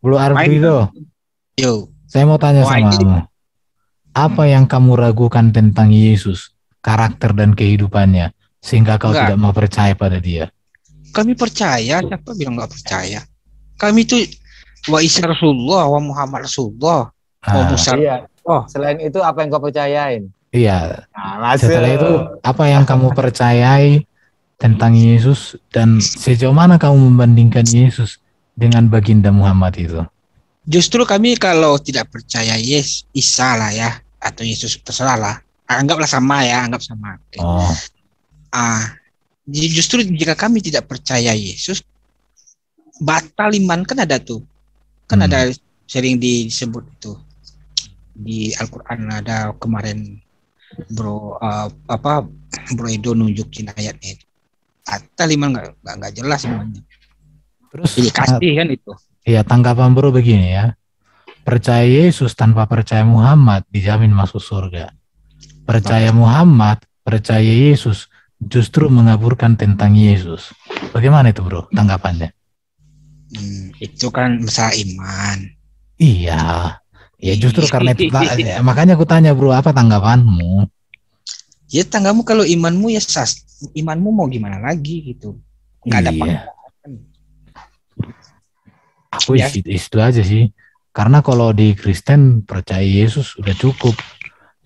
Bro Main Arvido, yo. saya mau tanya Wah sama ini kamu. Apa yang kamu ragukan tentang Yesus, karakter dan kehidupannya, sehingga kau enggak. tidak mau percaya pada dia? Kami percaya. Siapa bilang nggak percaya? Kami itu wa Isa Rasulullah, wa Muhammad Rasulullah, wa Ah, Musa. Iya. Oh, Selain itu apa yang kau percayain? iya. Nah, Setelah itu, masuk. apa yang kamu percayai tentang Yesus dan sejauh mana kamu membandingkan Yesus dengan baginda Muhammad itu? justru kami kalau tidak percaya Isa lah ya, atau Yesus terserah lah. Anggaplah sama ya, anggap sama. Oke. Oh, Justru jika kami tidak percaya Yesus, batal iman kan ada tuh. Kan ada sering disebut itu di Al-Qur'an, ada kemarin Bro Bro Edo nunjukin ayatnya itu. Batal iman nggak jelas imannya. terus Jadi kasih kan itu. ya tanggapan bro begini ya. Percaya Yesus tanpa percaya Muhammad dijamin masuk surga. Percaya Muhammad, percaya Yesus justru mengaburkan tentang Yesus. Bagaimana itu bro tanggapannya? Itu kan masalah iman. Iya, ya justru karena itu makanya aku tanya bro, apa tanggapanmu? Ya tanggamu kalau imanmu ya imanmu mau gimana lagi gitu. Nggak ada paksaan. Aku itu aja sih. Karena kalau di Kristen percaya Yesus udah cukup.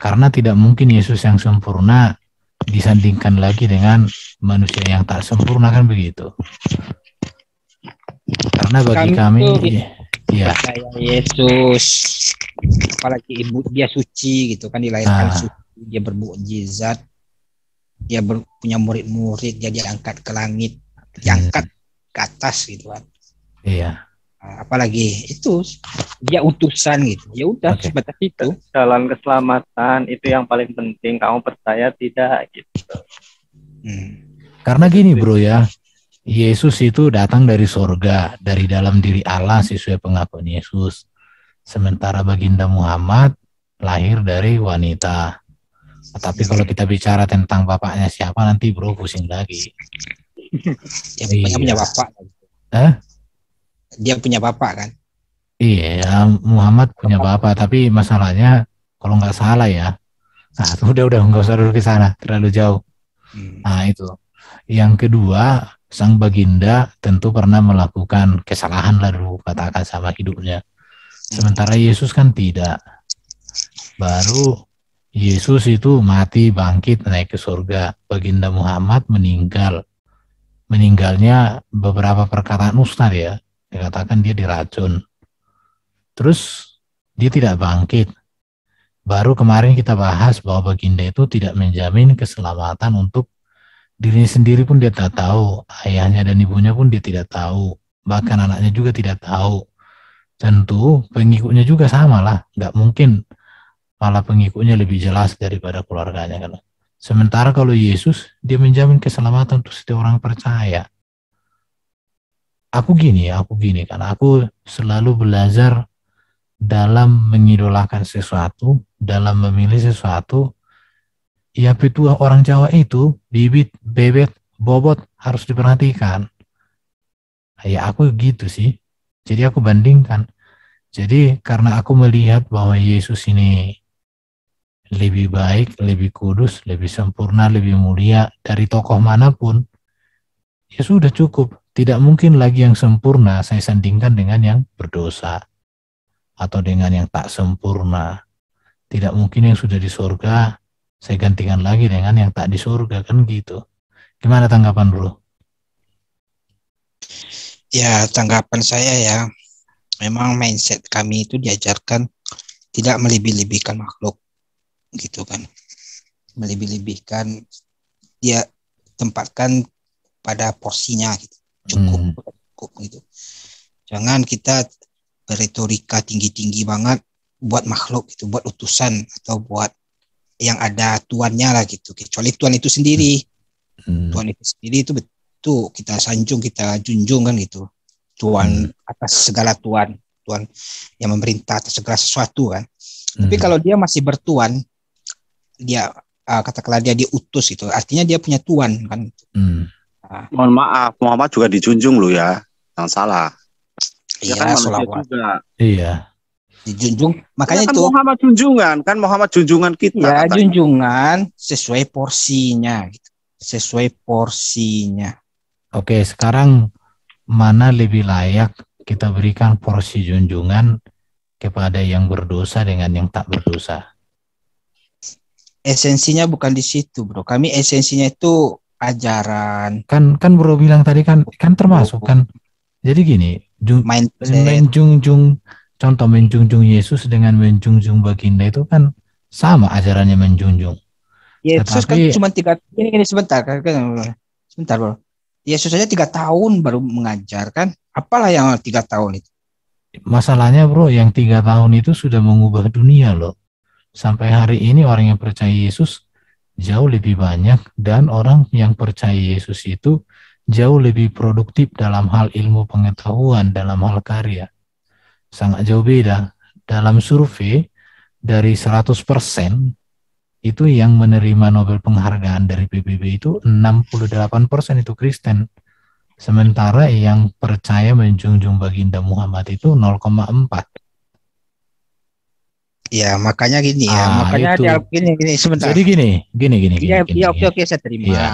Karena tidak mungkin Yesus yang sempurna disandingkan lagi dengan manusia yang tak sempurna, kan begitu. Karena bagi kami ya percaya Yesus, apalagi ibu dia suci gitu kan, dilahirkan suci, dia bermukjizat, dia punya murid-murid, dia diangkat ke langit, diangkat ke atas gitu kan. Iya. Apalagi itu dia utusan gitu. Ya udah sebatas itu. Dalam keselamatan itu yang paling penting, kamu percaya tidak gitu. Karena gini bro ya, Yesus itu datang dari sorga, dari dalam diri Allah sesuai pengakuan Yesus. Sementara baginda Muhammad lahir dari wanita. Tapi kalau kita bicara tentang bapaknya siapa nanti bro pusing lagi. Ya, punya bapak. Dia punya bapak kan? Iya, Muhammad punya bapak, tapi masalahnya kalau nggak salah ya, udah nggak usah dulu ke sana, terlalu jauh. Nah itu. Yang kedua, sang baginda tentu pernah melakukan kesalahan lah dulu katakan sama hidupnya. Sementara Yesus kan tidak. Baru Yesus itu mati, bangkit, naik ke surga. Baginda Muhammad meninggal. Meninggalnya beberapa perkataan ustaz ya. Dikatakan dia diracun. Terus dia tidak bangkit. Baru kemarin kita bahas bahwa baginda itu tidak menjamin keselamatan untuk dirinya sendiri pun dia tak tahu. Ayahnya dan ibunya pun dia tidak tahu. Bahkan anaknya juga tidak tahu. Tentu pengikutnya juga sama lah. Nggak mungkin malah pengikutnya lebih jelas daripada keluarganya kan. Sementara kalau Yesus, dia menjamin keselamatan untuk setiap orang percaya. Aku gini karena aku selalu belajar dalam mengidolakan sesuatu, dalam memilih sesuatu. Ya petua orang Jawa itu, bibit, bebet, bobot harus diperhatikan. Ya aku gitu sih. Jadi aku bandingkan. Jadi karena aku melihat bahwa Yesus ini lebih baik, lebih kudus, lebih sempurna, lebih mulia dari tokoh manapun, ya sudah cukup. Tidak mungkin lagi yang sempurna saya sandingkan dengan yang berdosa atau dengan yang tak sempurna. Tidak mungkin yang sudah di surga saya gantikan lagi dengan yang tak di surga, kan gitu. Gimana tanggapan bro? Ya tanggapan saya ya, memang mindset kami itu diajarkan tidak melebih-lebihkan makhluk gitu kan. Melebih-lebihkan, dia tempatkan pada porsinya gitu. Cukup gitu. Jangan kita berretorika tinggi-tinggi banget buat makhluk itu, buat utusan atau buat yang ada tuannya lah gitu. Kecuali Tuhan itu sendiri. Tuhan itu sendiri itu betul kita sanjung, kita junjung kan gitu. Tuhan atas segala Tuhan yang memerintah atas segala sesuatu kan. Tapi kalau dia masih bertuan, dia katakanlah dia diutus gitu, artinya dia punya Tuhan kan. Mohon maaf, Muhammad juga dijunjung loh ya, jangan salah. Dia Iya, kan manusia sholawat. juga. Iya. Dijunjung. Makanya Kan itu. Muhammad junjungan kita. Ya, katanya. junjungan sesuai porsinya. Gitu. Sesuai porsinya. Oke, sekarang mana lebih layak kita berikan porsi junjungan kepada yang berdosa dengan yang tak berdosa? Esensinya bukan di situ, bro. Kami esensinya itu ajaran, Kan bro bilang tadi kan termasuk kan. Jadi gini, mindset. menjunjung Yesus dengan menjunjung baginda itu kan sama ajarannya menjunjung. Yesus kan Tetapi cuma 3 ini sebentar, sebentar, bro. Yesus saja 3 tahun baru mengajar kan. Apalah yang 3 tahun itu? masalahnya bro, yang 3 tahun itu sudah mengubah dunia loh. Sampai hari ini orang yang percaya Yesus jauh lebih banyak, dan orang yang percaya Yesus itu jauh lebih produktif dalam hal ilmu pengetahuan, dalam hal karya. Sangat jauh beda. Dalam survei dari 100% itu yang menerima Nobel penghargaan dari PBB itu 68% itu Kristen. Sementara yang percaya menjunjung baginda Muhammad itu 0,4. Ya, makanya gini ya. Makanya itu. dia gini sebentar. Jadi gini. Iya, oke, saya terima. Iya.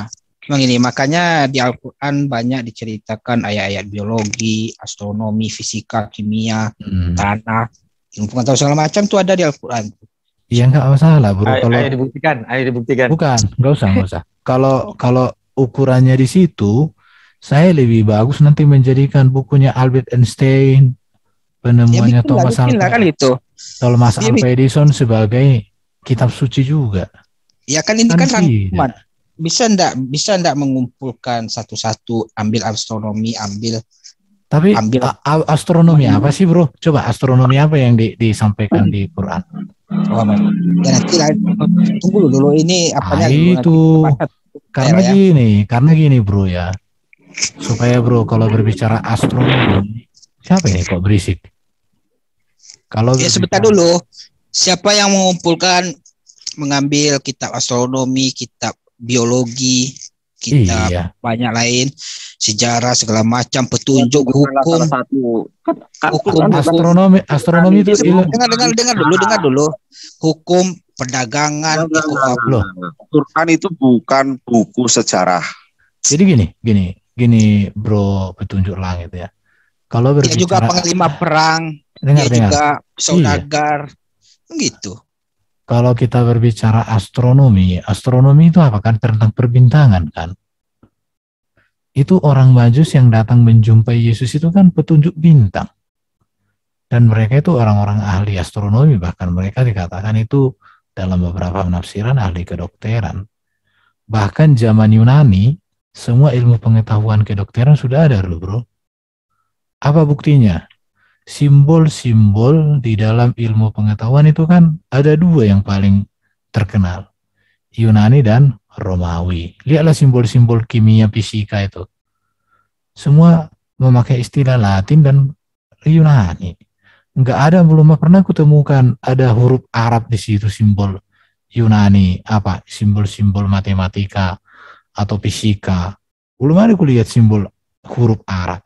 Memang ini, makanya di Al-Quran banyak diceritakan ayat-ayat biologi, astronomi, fisika, kimia, tanah, ilmu pengetahuan segala macam tuh ada di Al-Quran. Iya, nggak masalah bro. Ayo dibuktikan. Bukan, nggak usah. Kalau ukurannya di situ, saya lebih bagus nanti menjadikan bukunya Albert Einstein, penemuannya Thomas Alva Edison sebagai kitab suci juga. Ya kan ini kan rangkuman. Bisa enggak mengumpulkan satu-satu, ambil astronomi, ambil. Tapi astronomi apa sih bro? Coba astronomi apa yang disampaikan di Quran? Oh, ya nanti tunggu dulu ini apanya itu. Karena gini bro ya. Supaya bro kalau berbicara astronomi, siapa ini kok berisik? Kalau sebentar dulu. Siapa yang mengambil kitab astronomi, kitab biologi, kitab banyak lain, sejarah segala macam, petunjuk, hukum, astronomi itu dengar dulu, hukum, perdagangan, Quran itu bukan buku sejarah. Jadi gini bro petunjuk langit ya. Kalau berbicara dia juga panglima perang, dia juga saudagar, gitu. Kalau kita berbicara astronomi itu apa kan, tentang perbintangan kan. Itu orang Majus yang datang menjumpai Yesus itu kan petunjuk bintang. Dan mereka itu orang-orang ahli astronomi, bahkan mereka dikatakan itu dalam beberapa penafsiran ahli kedokteran. Bahkan zaman Yunani, semua ilmu pengetahuan kedokteran sudah ada loh bro. Apa buktinya? Simbol-simbol di dalam ilmu pengetahuan itu kan ada 2 yang paling terkenal. Yunani dan Romawi. Lihatlah simbol-simbol kimia fisika itu. Semua memakai istilah Latin dan Yunani. Belum pernah kutemukan ada huruf Arab di situ, simbol Yunani, simbol-simbol matematika atau fisika. Belum ada kulihat simbol huruf Arab.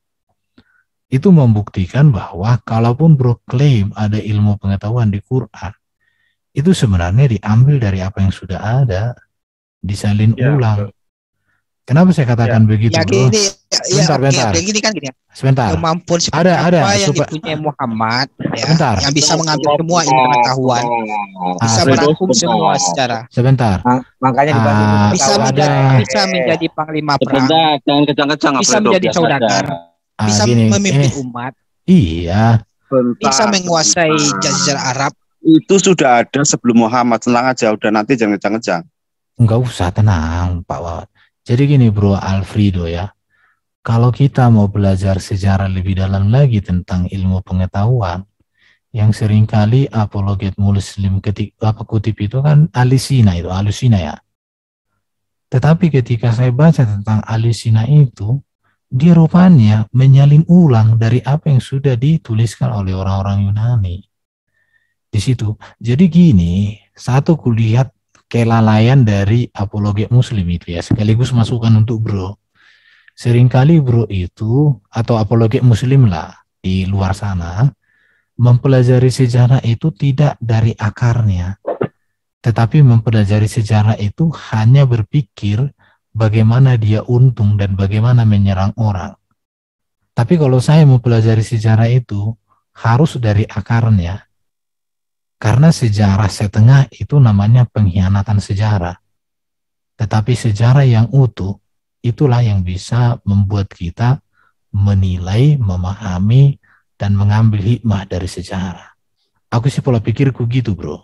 Itu membuktikan bahwa kalaupun bro klaim ada ilmu pengetahuan di Quran, itu sebenarnya diambil dari apa yang sudah ada, disalin ulang. Kenapa saya katakan begitu bro? Sebentar. Kemampuan seperti apa yang dipunyai Muhammad yang bisa mengambil semua ilmu pengetahuan, bisa merangkum semua secara. Sebentar. Makanya bisa menjadi panglima perang. Jangan kejang-kejang. Bisa menjadi saudagar. Bisa memimpin umat. Iya. Bisa menguasai Jazirah Arab. Itu sudah ada sebelum Muhammad. Tenang aja, udah, nanti jangan kejang-kejang. Enggak usah, tenang Pak Wawan. Jadi gini bro Alfredo ya. Kalau kita mau belajar sejarah lebih dalam lagi tentang ilmu pengetahuan, yang seringkali apologet muslim kutip itu kan Alusina ya. Tetapi ketika saya baca tentang Alusina itu, dia rupanya menyalin ulang dari apa yang sudah dituliskan oleh orang-orang Yunani. Di situ. Jadi gini, satu kulihat kelalaian dari apologet muslim itu ya, sekaligus masukan untuk bro. Seringkali bro itu, atau apologet muslim lah, di luar sana mempelajari sejarah itu tidak dari akarnya, tetapi mempelajari sejarah itu hanya berpikir bagaimana dia untung dan bagaimana menyerang orang. Tapi kalau saya mempelajari sejarah itu harus dari akarnya, karena sejarah setengah itu namanya pengkhianatan sejarah. Tetapi sejarah yang utuh itulah yang bisa membuat kita menilai, memahami, dan mengambil hikmah dari sejarah. Aku sih pola pikirku gitu, bro.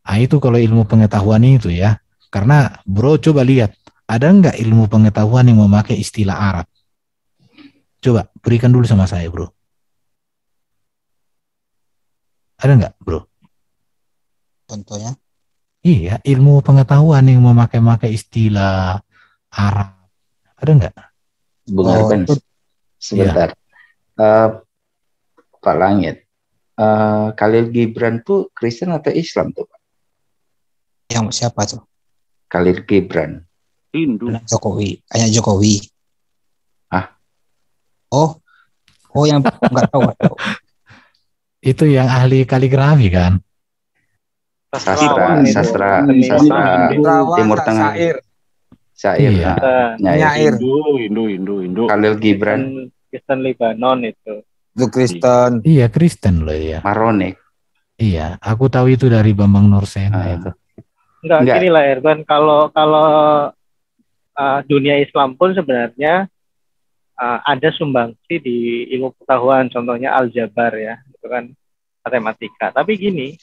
Nah, itu kalau ilmu pengetahuan itu ya. Karena bro coba lihat, ada nggak ilmu pengetahuan yang memakai istilah Arab? Coba berikan dulu sama saya, bro. Ada nggak, bro? Contohnya? Iya, ilmu pengetahuan yang memakai istilah Arab. Ada nggak? Bung Arban, sebentar. Pak Langit, Khalil Gibran tuh Kristen atau Islam tuh, Pak? Yang siapa tuh? Khalil Gibran. Hindu. Anak Jokowi. Ayah Jokowi. Ah? Oh yang nggak tahu. Itu yang ahli kaligrafi kan? Sastra Timur Tengah. Syair. Iya. Nyair. Hindu. Khalil Gibran. Kristen Lebanon itu. Itu Kristen. Iya, Kristen loh ya. Maronik. Iya, aku tahu itu dari Bambang Nursena itu. Enggak, Enggak. gini lah Erban, kalau dunia Islam pun sebenarnya ada sumbangsi di ilmu pengetahuan, contohnya aljabar ya, itu kan matematika. Tapi gini,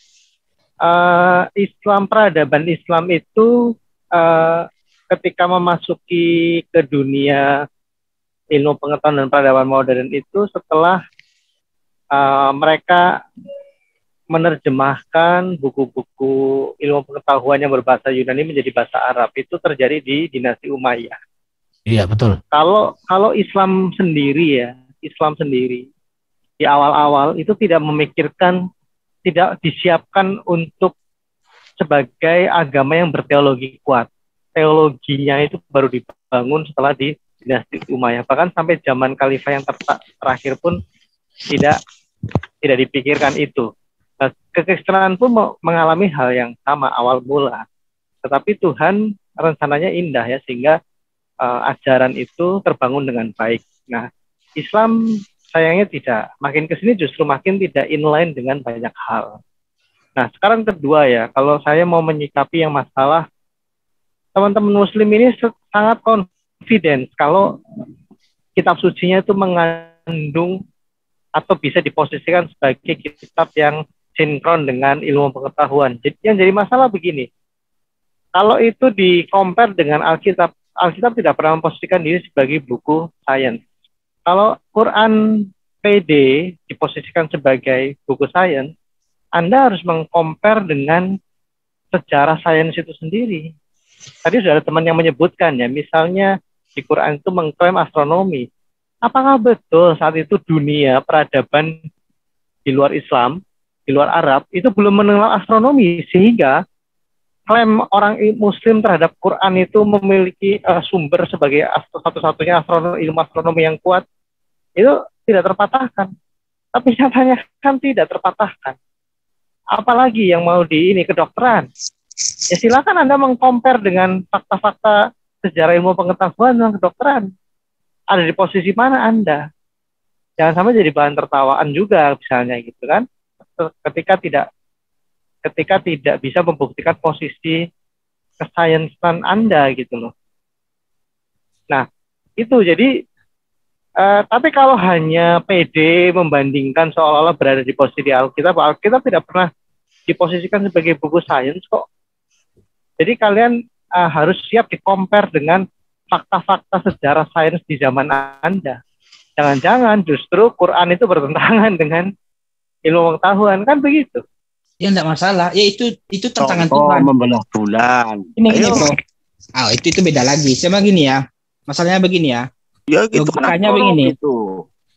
peradaban Islam itu ketika memasuki ke dunia ilmu pengetahuan dan peradaban modern itu setelah mereka menerjemahkan buku-buku ilmu pengetahuan yang berbahasa Yunani menjadi bahasa Arab, itu terjadi di dinasti Umayyah. Iya, betul. Kalau Islam sendiri di awal-awal itu tidak memikirkan, tidak disiapkan untuk sebagai agama yang berteologi kuat. Teologinya itu baru dibangun setelah di dinasti Umayyah. Bahkan sampai zaman Khalifah yang terakhir pun tidak dipikirkan itu. Nah, kekristenan pun mengalami hal yang sama awal mula. Tetapi Tuhan rencananya indah ya, sehingga ajaran itu terbangun dengan baik. Nah, Islam sayangnya tidak. Makin kesini justru makin tidak inline dengan banyak hal. Nah, sekarang kedua ya, kalau saya mau menyikapi yang masalah teman-teman Muslim ini sangat confident kalau kitab sucinya itu mengandung atau bisa diposisikan sebagai kitab yang sinkron dengan ilmu pengetahuan. Jadi yang jadi masalah begini, kalau itu di-compare dengan Alkitab tidak pernah memposisikan diri sebagai buku sains. Kalau Quran PD diposisikan sebagai buku sains, Anda harus meng-compare dengan sejarah sains itu sendiri. Tadi sudah ada teman yang menyebutkan ya, misalnya di Quran itu mengklaim astronomi. Apakah betul saat itu dunia peradaban di luar Islam, di luar Arab, itu belum mengenal astronomi, sehingga klaim orang Muslim terhadap Quran itu memiliki sumber sebagai satu-satunya ilmu astronomi yang kuat, itu tidak terpatahkan. Tapi nyatanya kan tidak terpatahkan. Apalagi yang mau kedokteran. Ya silakan Anda meng-compare dengan fakta-fakta sejarah ilmu pengetahuan dan kedokteran. Ada di posisi mana Anda? Jangan sampai jadi bahan tertawaan juga misalnya gitu kan. Ketika tidak bisa membuktikan posisi kesayansan Anda gitu loh. Nah, itu jadi tapi kalau hanya PD membandingkan seolah-olah berada di posisi Alkitab tidak pernah diposisikan sebagai buku sains kok. Jadi kalian harus siap di-compare dengan fakta-fakta sejarah sains di zaman Anda. Jangan-jangan justru Quran itu bertentangan dengan ilmu pengetahuan, kan begitu? Ya enggak masalah. Ya itu tantangan Tuhan. Membelah bulan. Ini bro. Itu beda lagi. Sama gini ya. Masalahnya begini ya. Ya gitu. Logikanya begini. Gitu.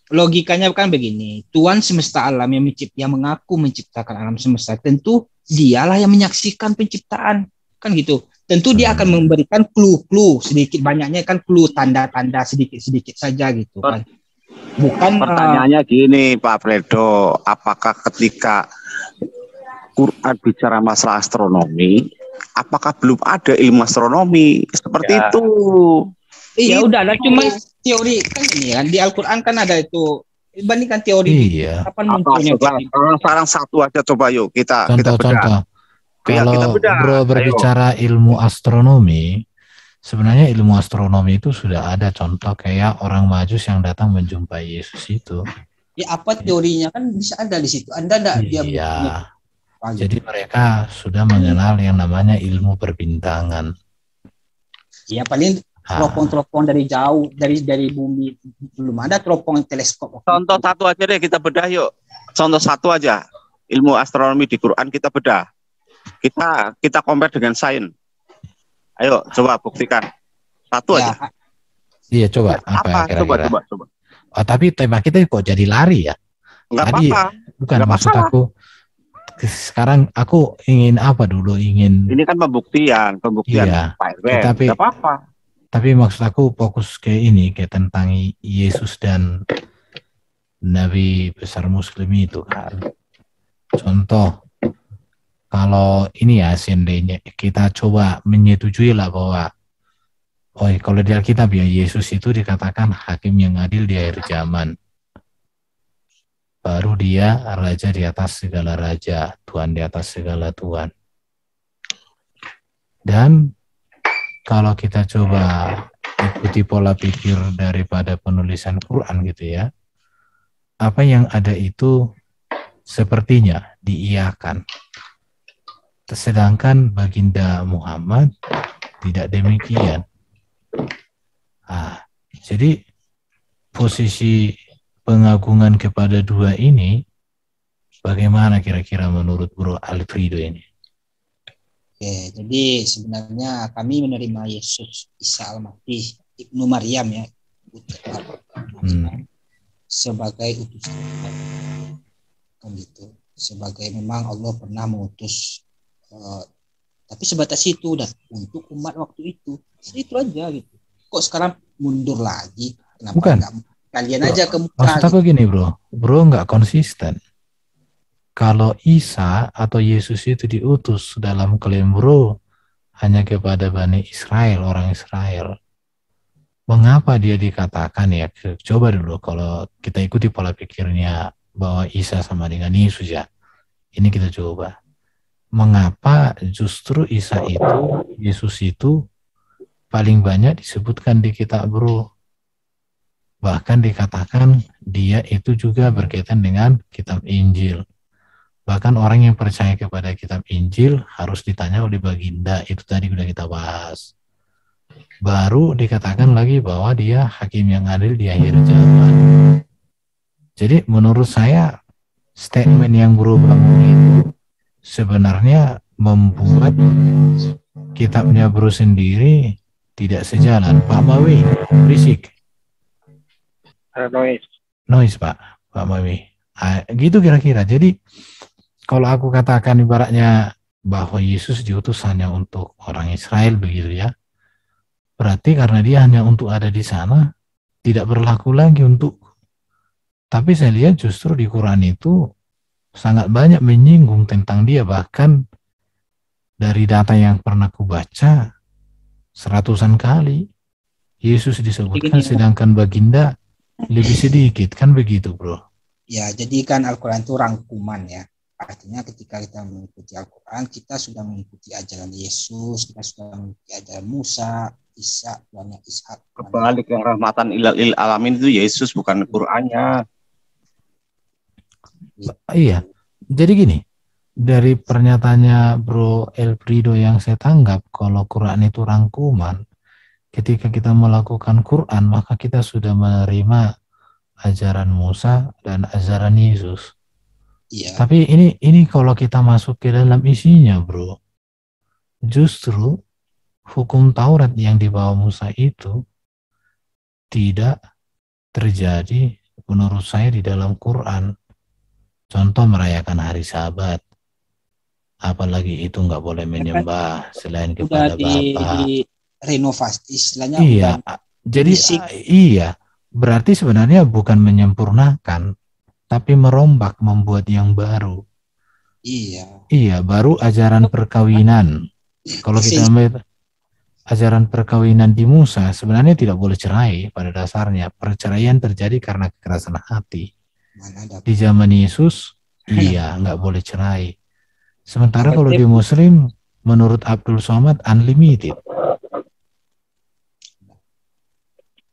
Logikanya kan begini. Tuhan semesta alam yang mengaku menciptakan alam semesta, tentu dialah yang menyaksikan penciptaan. Kan gitu. Tentu dia akan memberikan clue-clue sedikit banyaknya, kan clue tanda-tanda sedikit-sedikit saja gitu kan. Bukan Pertanyaannya gini Pak Fredo, apakah ketika Quran bicara masalah astronomi, apakah belum ada ilmu astronomi seperti Ya. itu? iya udah ada cuma teori kan ini kan di Al-Qur'an kan ada itu. Bandingkan teori Iya. kapan munculnya Sekarang satu aja coba yuk kita bedah. Contoh-contoh. Iya, kita Kalau bedah. bro Ayo. berbicara ilmu astronomi, sebenarnya ilmu astronomi itu sudah ada contoh kayak orang Majus yang datang menjumpai Yesus itu. Ya apa teorinya kan bisa ada di situ. Anda enggak dia Iya. buktinya. Jadi mereka sudah mengenal yang namanya ilmu perbintangan. Ya paling teropong-teropong dari jauh dari bumi, belum ada teropong teleskop. Contoh satu aja deh kita bedah yuk. Contoh satu aja. Ilmu astronomi di Quran kita bedah. Kita compare dengan sains. Ayo coba buktikan. Satu Ya, aja. Iya, coba apa kira-kira? Coba. Oh, tapi tema kita kok jadi lari ya? Enggak Tadi apa-apa. bukan Nggak maksud masalah. aku. Sekarang aku ingin apa dulu? Ingin Ini kan pembuktian Iya. Pak RW. Tapi- Enggak apa-apa. Tapi maksud aku fokus ke ini, kayak tentang Yesus dan Nabi besar Muslim itu kan. Contoh, kalau ini ya seandainya kita coba menyetujui lah bahwa, kalau di Alkitab ya Yesus itu dikatakan hakim yang adil di akhir zaman. Baru dia raja di atas segala raja, Tuhan di atas segala Tuhan. Dan kalau kita coba ikuti pola pikir daripada penulisan Quran gitu ya, apa yang ada itu sepertinya diiyakan. Sedangkan baginda Muhammad tidak demikian. Jadi posisi pengagungan kepada dua ini bagaimana kira-kira menurut Bro Alfredo ini? Oke, jadi sebenarnya kami menerima Yesus Isa Al-Masih Ibnu Maryam ya sebagai utusan Tuhan. Kan gitu. Sebagai memang Allah pernah mengutus tapi sebatas itu dan untuk umat waktu itu. Itu aja gitu. Kok sekarang mundur lagi? Kenapa Bukan. enggak kalian aja ke muka? Maksud aku gini bro nggak konsisten. Kalau Isa atau Yesus itu diutus dalam klaim bro hanya kepada Bani Israel, orang Israel, mengapa dia dikatakan ya, coba dulu kalau kita ikuti pola pikirnya bahwa Isa sama dengan Yesus ya, ini kita coba. Mengapa justru Isa itu, Yesus itu paling banyak disebutkan di kitab bro? Bahkan dikatakan dia itu juga berkaitan dengan kitab Injil. Bahkan orang yang percaya kepada kitab Injil harus ditanya oleh baginda, itu tadi sudah kita bahas. Baru dikatakan lagi bahwa dia hakim yang adil di akhir zaman. Jadi menurut saya statement yang bro bangun itu sebenarnya membuat kitabnya bro sendiri tidak sejalan. Pak Mawi, berisik. Noise Pak Mawi. Gitu kira-kira. Jadi kalau aku katakan ibaratnya bahwa Yesus diutus hanya untuk orang Israel begitu ya, berarti karena dia hanya untuk ada di sana, tidak berlaku lagi untuk. Tapi saya lihat justru di Quran itu sangat banyak menyinggung tentang dia, bahkan dari data yang pernah aku baca 100-an kali Yesus disebutkan, sedangkan baginda lebih sedikit, kan begitu bro? Ya, jadi kan Al-Quran itu rangkuman ya. Artinya ketika kita mengikuti Al-Quran, kita sudah mengikuti ajaran Yesus, kita sudah mengikuti ajaran Musa, Isa, Tuhannya Ishak. Kebalik yang rahmatan lil alamin itu Yesus, bukan Qur'annya. Iya, jadi gini, dari pernyataannya Bro Elfrido yang saya tanggap, kalau Quran itu rangkuman, ketika kita melakukan Quran, maka kita sudah menerima ajaran Musa dan ajaran Yesus. Iya. Tapi ini kalau kita masuk ke dalam isinya bro, justru hukum Taurat yang dibawa Musa itu tidak terjadi menurut saya di dalam Quran. Contoh merayakan hari Sabat, apalagi itu nggak boleh menyembah selain kepada Bapa. Renovasi istilahnya. Iya, jadi iya. berarti sebenarnya bukan menyempurnakan, tapi merombak, membuat yang baru. Iya. Iya, baru ajaran perkawinan. Kalau kita ambil ajaran perkawinan di Musa, sebenarnya tidak boleh cerai pada dasarnya. Perceraian terjadi karena kekerasan hati. Di zaman Yesus, iya, nggak boleh cerai. Sementara kalau di Muslim, menurut Abdul Somad, unlimited.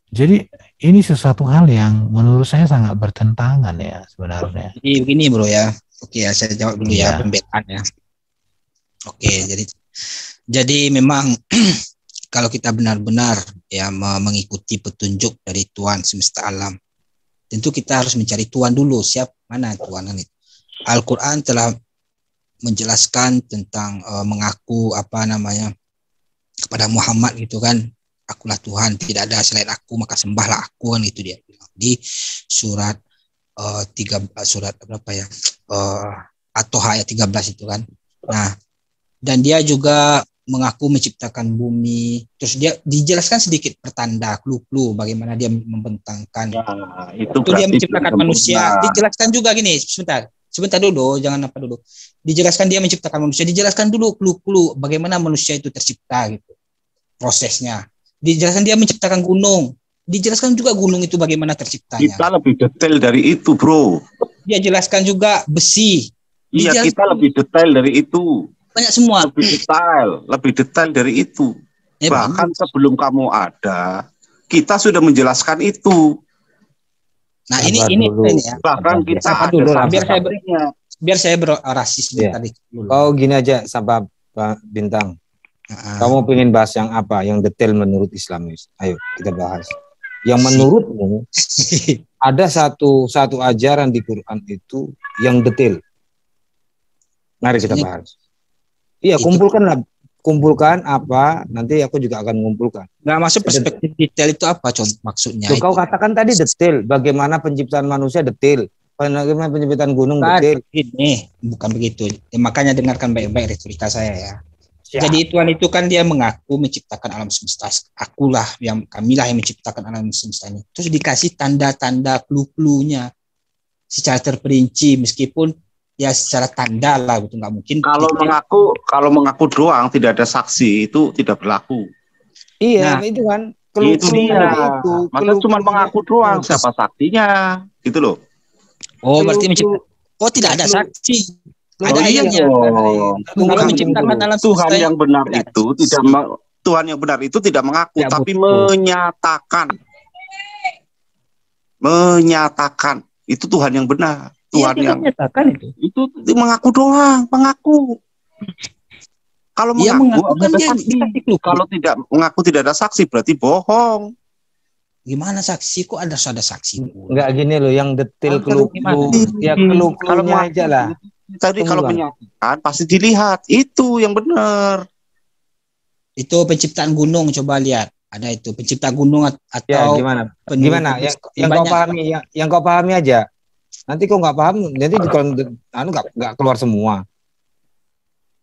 Jadi ini sesuatu hal yang menurut saya sangat bertentangan ya sebenarnya. Jadi begini bro ya. Oke ya, saya jawab dulu ya pembelaan ya. Oke, jadi memang kalau kita benar-benar ya mengikuti petunjuk dari Tuhan semesta alam, tentu kita harus mencari Tuhan dulu. Mana Tuhan itu? Al-Quran telah menjelaskan tentang mengaku kepada Muhammad gitu kan. Akulah Tuhan, tidak ada selain aku, maka sembahlah aku, kan itu dia bilang di surat At-Toha ayat 13 itu kan. Nah, dan dia juga mengaku menciptakan bumi. Terus dia dijelaskan sedikit pertanda, clue bagaimana dia membentangkan. Nah, itu dia menciptakan manusia. Dijelaskan juga gini, sebentar dulu, jangan apa dulu. Dijelaskan dia menciptakan manusia, dijelaskan dulu clue bagaimana manusia itu tercipta gitu. Prosesnya. Dijelaskan dia menciptakan gunung. Dijelaskan juga gunung itu bagaimana terciptanya. Kita lebih detail dari itu, bro. Dia jelaskan juga besi. Iya, kita lebih detail dari itu. Banyak semua. Lebih detail dari itu. Bahkan sebelum kamu ada, kita sudah menjelaskan itu. Nah, ini ya. Bahkan kita dulu, biar saya berorasi sebentar. Oh, gini aja, sahabat Pak Bintang. Kamu pengen bahas yang apa? Yang detail menurut Islamis? Ayo kita bahas. Yang menurutmu ada satu ajaran di Quran itu yang detail. Mari kita bahas. Iya, kumpulkan apa? Nanti aku juga akan mengumpulkan. Nggak masuk perspektif detail itu apa? Coba maksudnya? Kau katakan tadi detail. Bagaimana penciptaan manusia detail? Bagaimana penciptaan gunung detail? Ini bukan begitu. Ya, makanya dengarkan baik-baik retorika saya ya. Jadi Tuhan itu kan dia mengaku menciptakan alam semesta. Kamilah yang menciptakan alam semesta ini. Terus dikasih tanda-tanda clue-nya secara terperinci, meskipun ya secara tanda lah, gitu, nggak mungkin. Kalau mengaku doang tidak ada saksi itu tidak berlaku. Iya, nah, itu kan. Itu dia. Masa cuma mengaku doang, siapa saksinya? Gitu loh. Oh, berarti tidak ada saksi. Ada ayatnya. Kalau menciptakan alam semesta Tuhan yang benar itu Tuhan yang benar itu tidak mengaku, ya, tapi menyatakan itu Tuhan yang benar. Tuhan yang menyatakan itu mengaku doang, mengaku. Kalau mengaku ada saksi. Kalau tidak mengaku tidak ada saksi berarti bohong. Gimana saksi? Kok ada saksi? Enggak gini loh, yang detail clue-nya aja lah. Tadi kalau menyatakan pasti dilihat itu yang benar. Itu penciptaan gunung, coba lihat. Ada itu pencipta gunung atau ya, gimana? Yang kau pahami, yang kau pahami aja. Nanti kau nggak paham, nanti nggak keluar semua.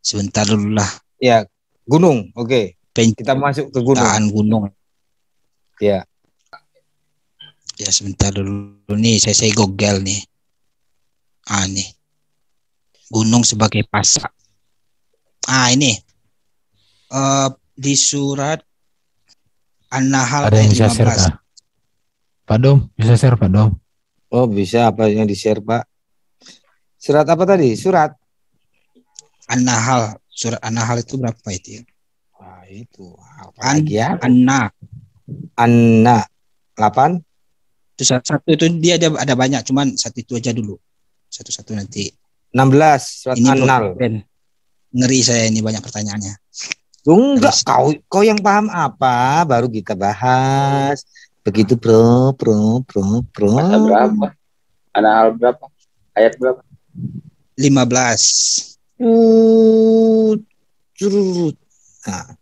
Sebentar dulu lah. Ya, gunung, oke. Kita masuk ke gunung. Ya. Ya sebentar dulu nih, saya Google nih. Nih. Gunung sebagai pasak. Ini di surat An-Nahl ada yang bisa share, Pak Dom, bisa share Pak Dom? Oh bisa, apa yang di share Pak? Surat apa tadi? Surat An-Nahl. Surat An-Nahl itu berapa itu ya? Wah itu Anna 8. Itu satu itu dia ada banyak, cuman satu itu aja dulu. Satu nanti. 16 surat An-Nahl. Ngeri saya ini banyak pertanyaannya. Enggak, kau yang paham apa baru kita bahas. Begitu bro. Pasal berapa? An-Nahl berapa? Ayat berapa? 15. Nah.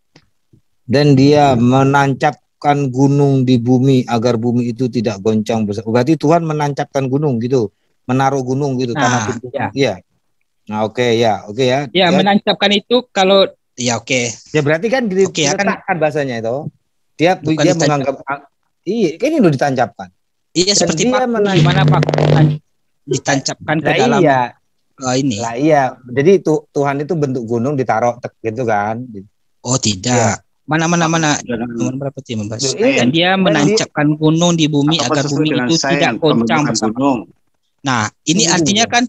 Dan dia menancapkan gunung di bumi agar bumi itu tidak goncang besar. Berarti Tuhan menancapkan gunung gitu. Menaruh gunung gitu tanah pintu. Iya. Nah, oke ya. Ya, menancapkan itu kalau ya oke. Ya berarti kan diletakkan bahasanya itu. Dia menganggap iya, ini udah ditancapkan. Iya, seperti paku. Gimana paku ditancapkan ke dalam ini. Lah iya. Jadi Tuhan itu bentuk gunung ditaruh gitu kan. Oh, tidak. Mana nomor berapa sih membahas? Dan dia menancapkan gunung di bumi agar bumi itu tidak goncang bersama. Nah, ini artinya kan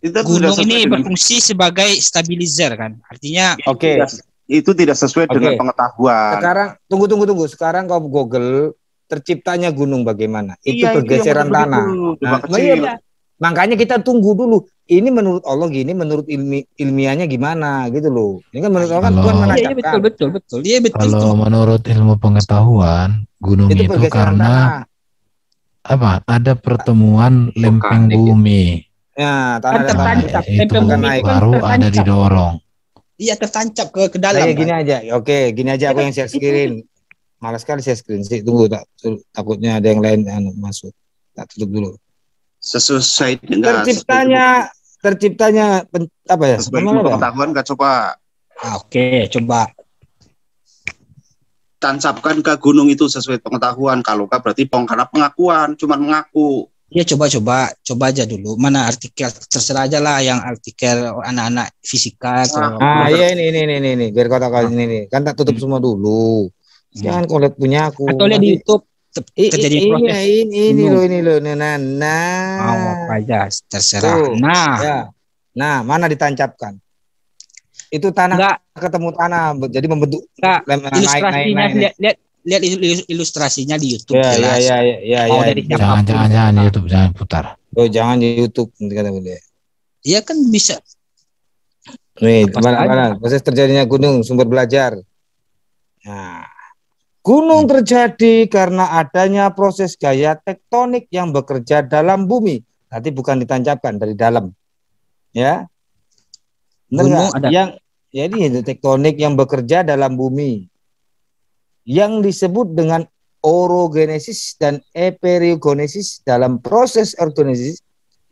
gunung ini berfungsi sebagai stabilizer kan. Artinya itu tidak sesuai dengan pengetahuan. Sekarang tunggu. Sekarang kau Google terciptanya gunung bagaimana? Itu pergeseran tanah. Makanya kita tunggu dulu. Ini menurut Allah gini, menurut ilmiahnya gimana gitu loh. Ini kan menurut Allah kan Tuhan menancapkan. Betul. Iya betul. Kalau menurut ilmu pengetahuan, gunung itu karena apa? Ada pertemuan lempeng bumi. Ya, tanah itu baru ada didorong. Iya, tertancap ke dalam. Kayak gini aja. Oke, gini aja aku yang share screen. Malas sekali share screen sih. Tunggu, takutnya ada yang lain masuk. Tak tutup dulu. Sesuai dengan terciptanya apa ya? Sesuai pengetahuan kan coba. Oke, coba. Tancapkan ke gunung itu sesuai pengetahuan. Kalau enggak berarti karena pengakuan, cuma mengaku. Iya, coba aja dulu. Mana artikel, terserah aja lah yang artikel anak-anak fisika. Iya ini biar kau tahu ini kan tak tutup semua dulu. Jangan kau lihat punya aku. Atau lihat di YouTube. Terjadi proses ini loh. Nah. Mau apa aja terserah. Tuh, nah, mana ditancapkan? Itu tanah ketemu tanah, jadi membentuk ilustrasinya. Lihat ilustrasinya di YouTube. Jangan di YouTube, jangan putar. Oh, jangan di YouTube nanti kata boleh. Iya kan bisa. Nih, mana proses terjadinya gunung, sumber belajar. Nah, gunung terjadi karena adanya proses gaya tektonik yang bekerja dalam bumi. Nanti bukan ditancapkan dari dalam. Ya. Benar yang jadi tektonik yang bekerja dalam bumi. Yang disebut dengan orogenesis dan eperiogenesis. Dalam proses orogenesis,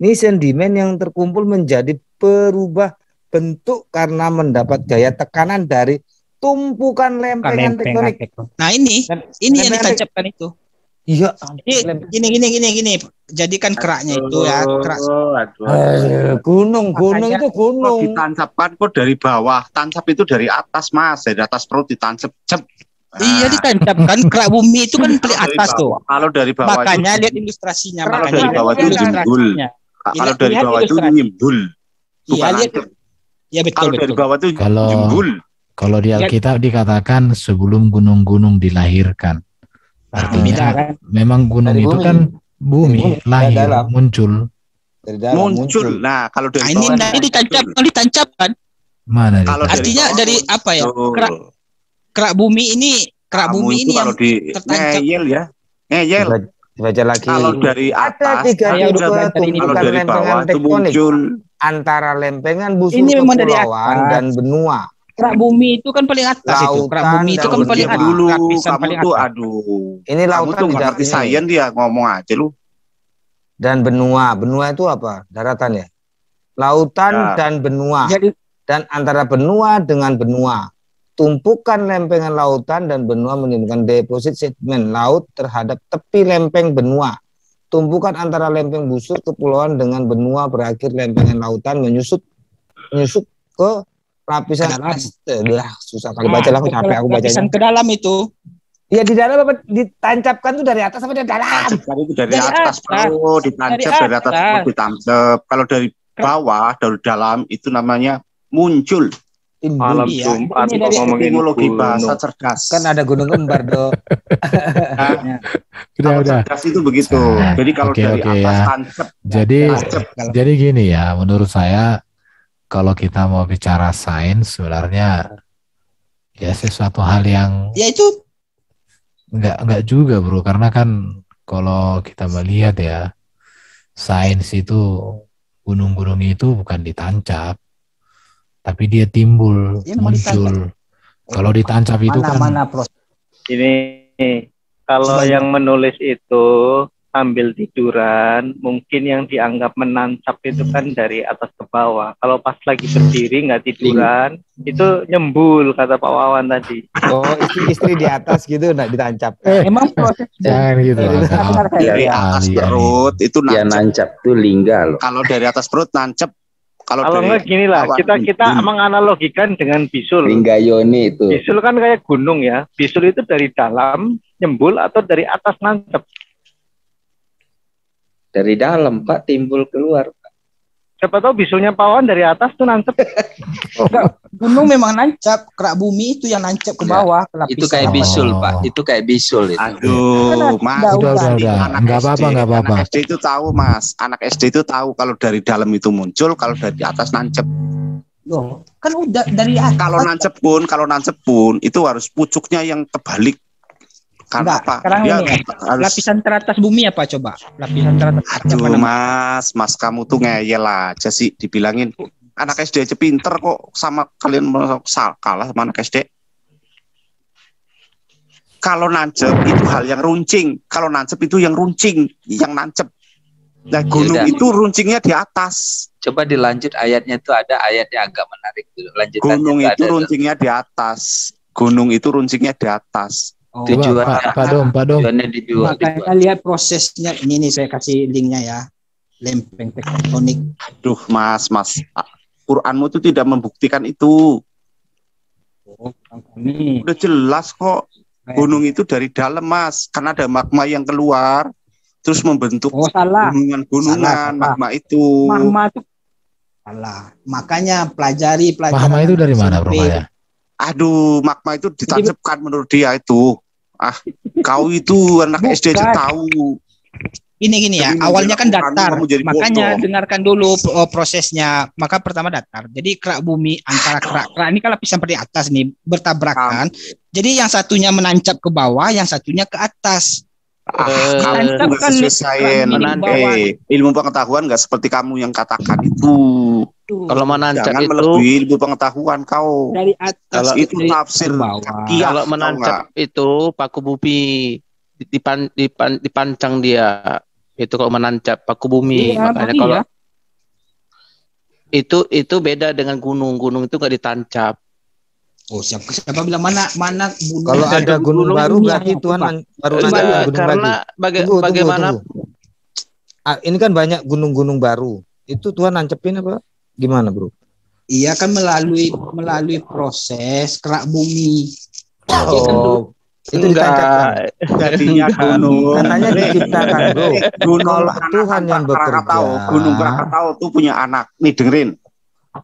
ini sedimen yang terkumpul menjadi berubah bentuk karena mendapat gaya tekanan dari tumpukan lempengan tektonik. Nah ini yang ditancapkan itu. Iya. Gini. Jadikan keraknya itu ya. Kerak. Gunung itu gunung. Ditancapkan kok dari bawah. Tancap itu dari atas mas. Dari atas perut ditancap. Iya ditancapkan. Kerak bumi itu kan dari atas tuh. Kalau dari bawah. Makanya lihat ilustrasinya. Kalau dari bawah itu nyimbul. Kalau dari bawah itu nyimbul. Bukan ancap. Iya betul. Kalau dari bawah itu nyimbul. Kalau di Alkitab dikatakan sebelum gunung-gunung dilahirkan. Artinya memang gunung itu kan bumi lahir muncul. Muncul. Nah, kalau dari bawah ini ditancapkan. Mana? Kalau artinya dari apa ya? Kerak bumi ini itu kalau di ngeyel ya. Ngeyel. Baca lagi. Kalau dari atas, kalau dari bawah itu muncul antara lempengan busur kepulauan dan benua. Kerak bumi itu kan paling atas itu. Kerak bumi itu kan paling atas. Dulu kamu tuh aduh. Ini lautan tuh ngerti sains dia ngomong aja lu. Dan benua itu apa? Daratan ya. Lautan dan benua. Dan antara benua dengan benua. Tumpukan lempengan lautan dan benua menimbulkan deposit sedimen laut terhadap tepi lempeng benua. Tumpukan antara lempeng busur kepulauan dengan benua berakhir lempengan lautan menyusut ke lapisan susah kali baca lah, aku capek aku bacanya. Lapisan ke dalam itu. Ya di dalam apa ditancapkan tuh dari atas apa dari dalam? Ditancapkan itu dari atas, bro. Ditancap dari atas itu ditancap. Kalau dari bawah, dari dalam itu namanya muncul. Alam Jumat ngomongin etimologi bahasa cerdas. Kan ada gunung kembar dong. Udah. Cerdas itu begitu. Jadi kalau dari atas tancap. Jadi gini ya, menurut saya kalau kita mau bicara sains sebenarnya ya sesuatu hal yang ya itu enggak juga bro, karena kan kalau kita melihat ya sains itu gunung-gunung itu bukan ditancap tapi dia timbul muncul. Kalau ditancap itu ini kalau yang menulis itu sambil tiduran, mungkin yang dianggap menancap itu kan dari atas ke bawah. Kalau pas lagi berdiri nggak tiduran, itu nyembul kata Pak Wawan tadi. Oh, istri di atas gitu nggak ditancap. Emang proses Jangan gitu. Dari atas perut itu nancap tuh lingga loh. Kalau dari atas perut nancep. Kalau enggak gini lah, kita menganalogikan dengan bisul. Lingga yoni itu. Bisul kan kayak gunung ya. Bisul itu dari dalam nyembul atau dari atas nancep. Dari dalam Pak timbul keluar. Siapa tahu bisulnya Pak Wawan dari atas tuh nancep. Gunung memang nancap, kerak bumi itu yang nancap ke bawah. Itu kayak bisul Pak, itu kayak bisul itu. Aduh, Mas. Udah. Enggak apa-apa. Anak SD itu tahu, Mas. Anak SD itu tahu kalau dari dalam itu muncul, kalau dari atas nancep. Loh, kan udah dari atas. Kalau nancep pun itu harus pucuknya yang terbalik. Karena apa? Sekarang Dia ini harus... lapisan teratas bumi apa coba? Lapisan teratas. Aduh, Mas kamu tuh ngeyel aja sih dibilangin. Anak SD aja pinter kok sama kalian kalah sama anak SD. Kalau nancep itu hal yang runcing. Kalau nancep itu yang runcing, yang nancep. Nah, gunung itu runcingnya di atas. Coba dilanjut ayatnya tuh ada ayatnya agak menarik dulu. Gunung itu runcingnya di atas. Gunung itu runcingnya di atas. Tujuan Pak Dom. Makanya lihat prosesnya ini saya kasih linknya ya. Lempeng tektonik. Aduh, Mas. Quranmu itu tidak membuktikan itu. Udah jelas kok. Gunung itu dari dalam, Mas. Karena ada magma yang keluar. Terus membentuk gunungan magma itu. Magma itu salah. Makanya pelajari. Magma itu dari mana, Bro? Aduh, magma itu ditancapkan menurut dia itu. Kau itu anak SD aja tahu. Gini ya, awalnya kan datar, makanya dengarkan dulu prosesnya. Maka pertama datar. Jadi kerak bumi antara kerak ini kan lapisan seperti atas nih bertabrakan. Jadi yang satunya menancap ke bawah, yang satunya ke atas. Kamu ilmu pengetahuan nggak seperti kamu yang katakan itu. Kalau menancap jangan itu melebihi ilmu pengetahuan kau. Dari atas kalau itu tafsir kalau menancap itu paku bumi dipancang dia. Itu kalau menancap paku bumi. Makanya kalau itu beda dengan gunung. Gunung itu nggak ditancap. Oh, siapa bilang mana gunung? Kalau ada gunung baru berarti Tuhan baru ada gunung karena bagaimana? Ini kan banyak gunung-gunung baru. Itu Tuhan nancepin apa? Gimana, Bro? Iya kan melalui proses kerak bumi. Oh, itu ditancapkan. Jadinya gunung. Katanya diciptakan, Bro. Gunung Tuhan yang bekerja. Gunung Krakatau tuh punya anak. Nih dengerin.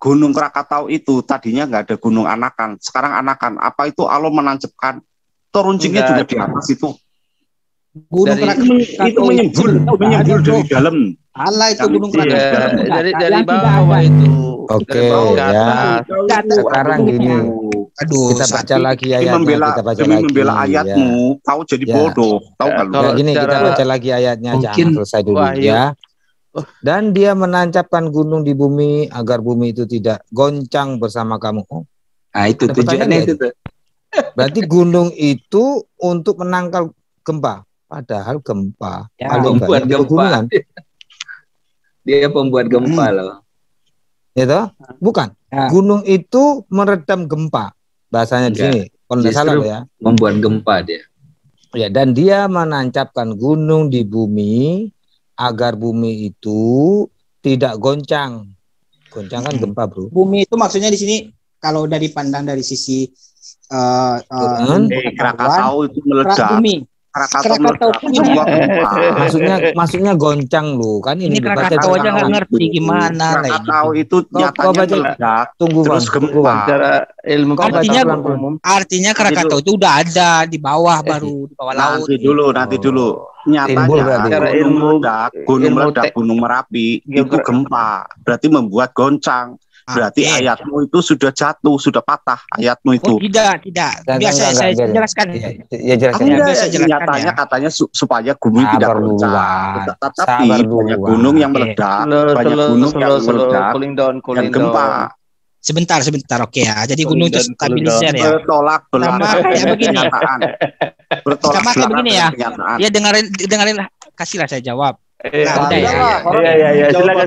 Gunung Krakatau itu tadinya nggak ada gunung anakan, sekarang anakan. Apa itu Allah menancapkan? Runcingnya juga di atas itu. Gunung Krakatau itu menyembul dari dalam. Allah itu gunung Krakatau. Dari bawah itu. Oke, ya. Sekarang gini. Aduh, kita baca lagi ayatnya. Membela ayatmu, kau jadi bodoh. Tahu kalau gini kita baca lagi ayatnya, jangan selesai dulu ya. Dan dia menancapkan gunung di bumi agar bumi itu tidak goncang bersama kamu. Nah, itu tujuannya itu tuh. Berarti gunung itu untuk menangkal gempa. Padahal gempa pembuat gempa. Dia pembuat gempa loh. Itu bukan. Gunung itu meredam gempa. Bahasanya di sini. Kalau tidak salah ya. Membuat gempa dia. Ya, dan dia menancapkan gunung di bumi agar bumi itu tidak goncang. Goncang kan gempa, Bro. Bumi itu maksudnya di sini kalau dari pandang dari sisi Krakatau itu meledak. Krakatau maksudnya goncang loh kan ini Krakatau aja nggak ngerti gimana lah. Krakatau itu nyatanya meledak terus gempa. Ilmu artinya Krakatau itu udah ada di bawah baru di bawah laut. Nanti dulu. Nyatanya secara ilmu gunung Merapi itu gempa, berarti membuat goncang. Berarti ayatmu itu sudah jatuh, sudah patah ayatmu itu. Oh, tidak. Biasa saya jelaskan. Ya jelaskan. Nyatanya katanya supaya gunung tidak goncang. Tetapi banyak gunung yang meledak, banyak gunung yang meledak dan gempa. Sebentar, oke ya. Jadi gunung itu stabilizer ya. Bertolak belakang kayak begini. Bertolak belakang begini ya. Ya dengerin kasihlah saya jawab. Iya.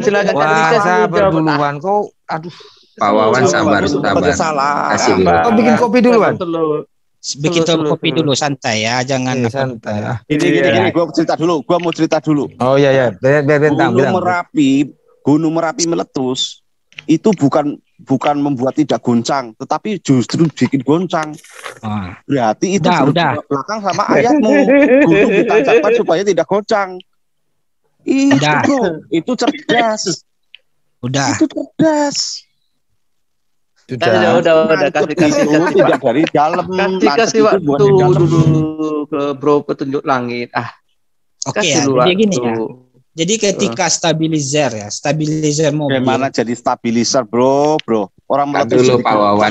Silakan. Wah, sabar duluan kau. Aduh. Pak Wawan sabar. Kasih dulu. Kau bikin kopi duluan. Bikin kopi dulu santai ya, jangan santai. Ini gua mau cerita dulu. Oh iya. Bentang. Gunung Merapi meletus itu bukan membuat tidak goncang, tetapi justru bikin goncang. Berarti itu udah. Belakang sama ayatmu. Gunung ditancapkan supaya tidak goncang. Itu cerdas. Udah. Itu cerdas. Udah kasih tidak dari dalam. Kasih waktu dulu ke Bro Petunjuk Langit. Oke ya, jadi gini ya. Jadi ketika stabilizer mobil. Gimana jadi stabilizer, bro? Orang meletus dulu Pak Wawan.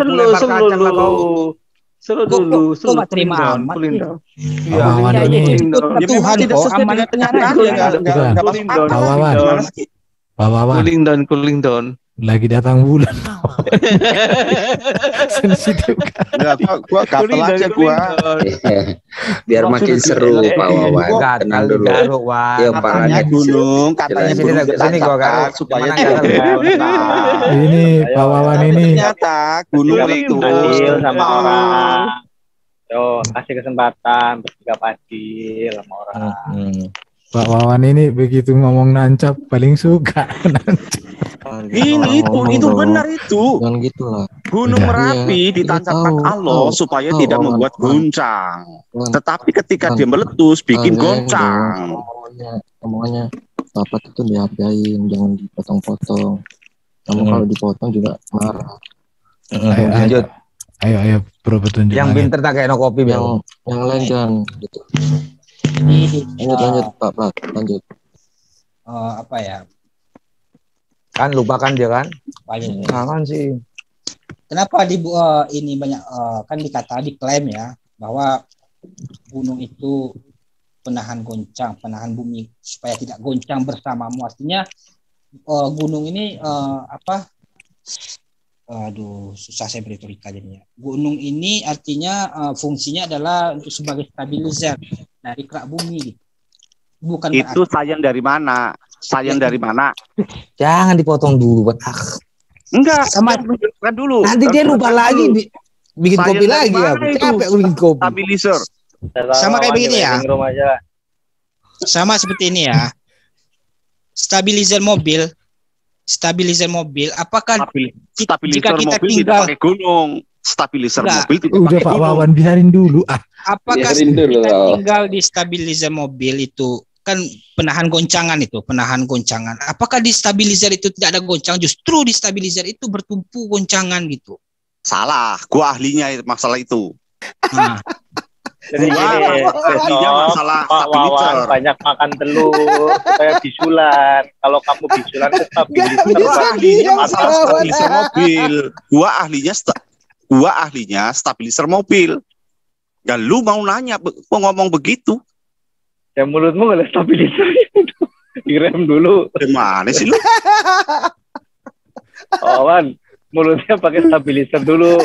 Dulu. Coba terima amat. Wawan ini. Tuhan kok amanat Pak Wawan. Cooling down. Lagi datang bulan. Sensitif kan. Gua gatel aja gua. Biar makin seru Pak Wawan. Tenang dulu. Ya Pak gunung katanya sini gua garuk supaya ini Pak Wawan ini. Ternyata gunung itu sama orang. Kasih kesempatan bersikap adil sama orang. Pak Wawan ini begitu ngomong nancap paling suka. Itu benar itu. Jangan gitu lah. Gunung Merapi ditancapkan Allah supaya tidak membuat goncang. Tetapi ketika dia meletus bikin goncang. Omongannya Bapak itu dihargain, jangan dipotong-potong. Kamu kalau dipotong juga marah. Lanjut. Ayo Bro Petunjuk. Yang pinter tak kayak no kopi yang lain jangan gitu. Lanjut Pak, lanjut. Apa ya? Kan lupakan dia kan? Kangen sih. Kenapa ini banyak kan diklaim ya bahwa gunung itu penahan bumi supaya tidak goncang bersamamu. Artinya gunung ini susah saya berretorika jadinya. Gunung ini artinya fungsinya adalah untuk sebagai stabilizer dari kerak bumi. Bukan itu sayang dari mana? Jangan dipotong dulu, Pak. Enggak, sama kan dulu. Nanti dia lupa lagi bikin kopi lagi ya. Capek bikin kopi. Stabilizer. Sama kayak begini ya. Sama seperti ini ya. Stabilizer mobil, apakah jika kita tinggal pakai gunung, stabilizer mobil tidak udah Pak Wawan biarin dulu. Apakah kita tinggal di stabilizer mobil itu kan penahan goncangan? Apakah di stabilizer itu tidak ada goncang? Justru di stabilizer itu bertumpu goncangan gitu. Salah, gua ahlinya masalah itu. Jadi ahlinya masalah Pak Wawan banyak makan telur supaya bisulan. Kalau kamu bisulan itu stabilizer. Gua ahlinya masalah stabilizer mobil. Gua ahlinya stabilizer mobil. Ya lu mau nanya, ngomong begitu? Ya mulutmu nggak ada stabilizer itu. Direm dulu. Gimana sih lu? Wawan, mulutnya pakai stabilizer dulu.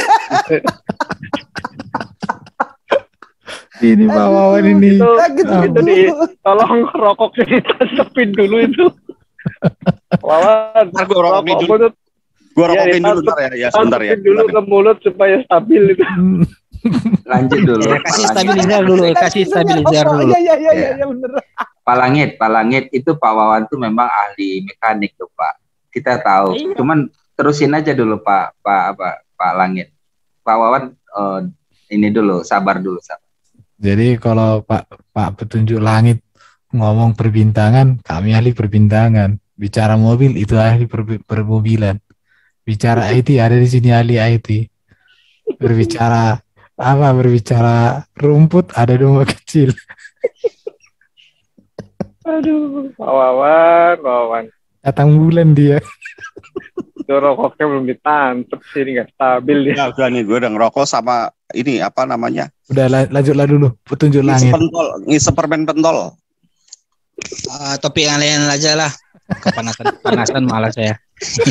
Ini Pak Wawan ini. Itu tolong rokoknya ditancapin dulu itu. Wawan, gua rokokin dulu. Gua rokokin dulu ya, sebentar ya. Dulu ke mulut supaya stabil itu. Lanjut dulu. Kasih stabilizer dulu. Iya bener. Pak Langit itu Pak Wawan tuh memang ahli mekanik tuh Pak. Kita tahu. Cuman terusin aja dulu Pak Langit. Pak Wawan ini dulu, sabar dulu. Jadi kalau Pak Petunjuk Langit ngomong perbintangan, kami ahli perbintangan. Bicara mobil itu ahli permobilan. Bicara IT ada di sini ahli IT. Berbicara rumput ada domba kecil. Aduh, Pak Wawan. Datang bulan dia. Itu rokoknya belum ditancap sih, nggak stabil dia. Ya, udah nih, gue udah ngerokok sama ini apa namanya? Udah lanjutlah dulu, Petunjuk Langit. Ngisep permen pentol. Topik yang lain aja lah. Kepanasan malas saya.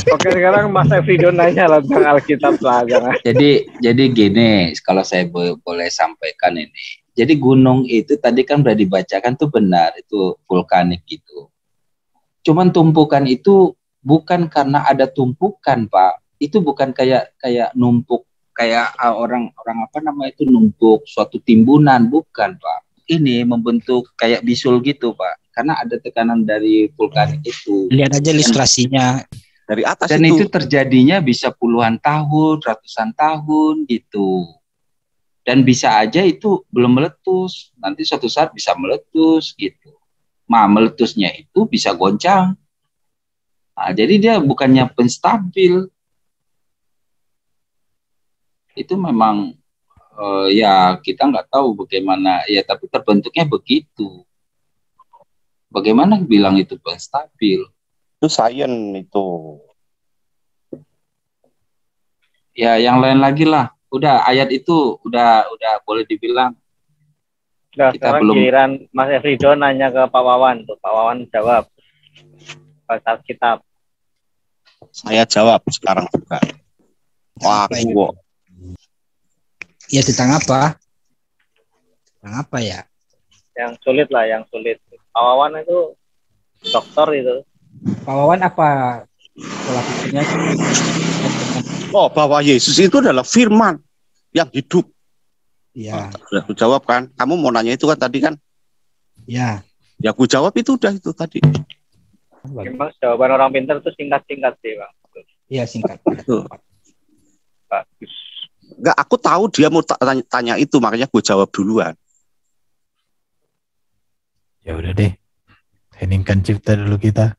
Oke, sekarang Mas Evido nanya tentang Alkitab lah, jangan. Jadi gini, kalau saya boleh sampaikan ini, Jadi gunung itu tadi kan udah dibacakan tuh benar, itu vulkanik gitu. Cuman tumpukan itu bukan karena ada tumpukan, Pak. Itu bukan kayak numpuk kayak orang apa namanya itu numpuk suatu timbunan, bukan, Pak. Ini membentuk kayak bisul gitu, Pak. Karena ada tekanan dari vulkanik itu. Lihat aja ilustrasinya dari atas. Dan itu terjadinya bisa puluhan tahun, ratusan tahun gitu. Dan bisa aja itu belum meletus, nanti suatu saat bisa meletus gitu. Meletusnya itu bisa goncang. Nah, jadi dia bukannya penstabil. Itu memang ya kita nggak tahu bagaimana, ya tapi terbentuknya begitu. Bagaimana bilang itu penstabil? Itu sains itu. Ya yang lain lagi lah. Udah ayat itu udah boleh dibilang. Nah, kita belum. Giliran Mas Efrido nanya ke Pak Wawan, tuh Pak Wawan jawab baca kitab. Saya jawab sekarang juga. Wah, gua. Ya tentang apa? Tentang apa ya? Yang sulit lah, yang sulit. Pak Wawan itu dokter itu. Pak Wawan apa pola pikirnya? Oh, bahwa Yesus itu adalah firman yang hidup. Iya. Sudah aku jawab kan. Kamu mau nanya itu kan tadi kan? Ya. Ya aku jawab itu udah itu tadi. Memang jawaban orang pintar itu singkat-singkat sih, Bang. Iya, singkat. Bagus. Enggak, aku tahu dia mau tanya itu, makanya gue jawab duluan. Ya udah deh. Heningkan cipta dulu kita.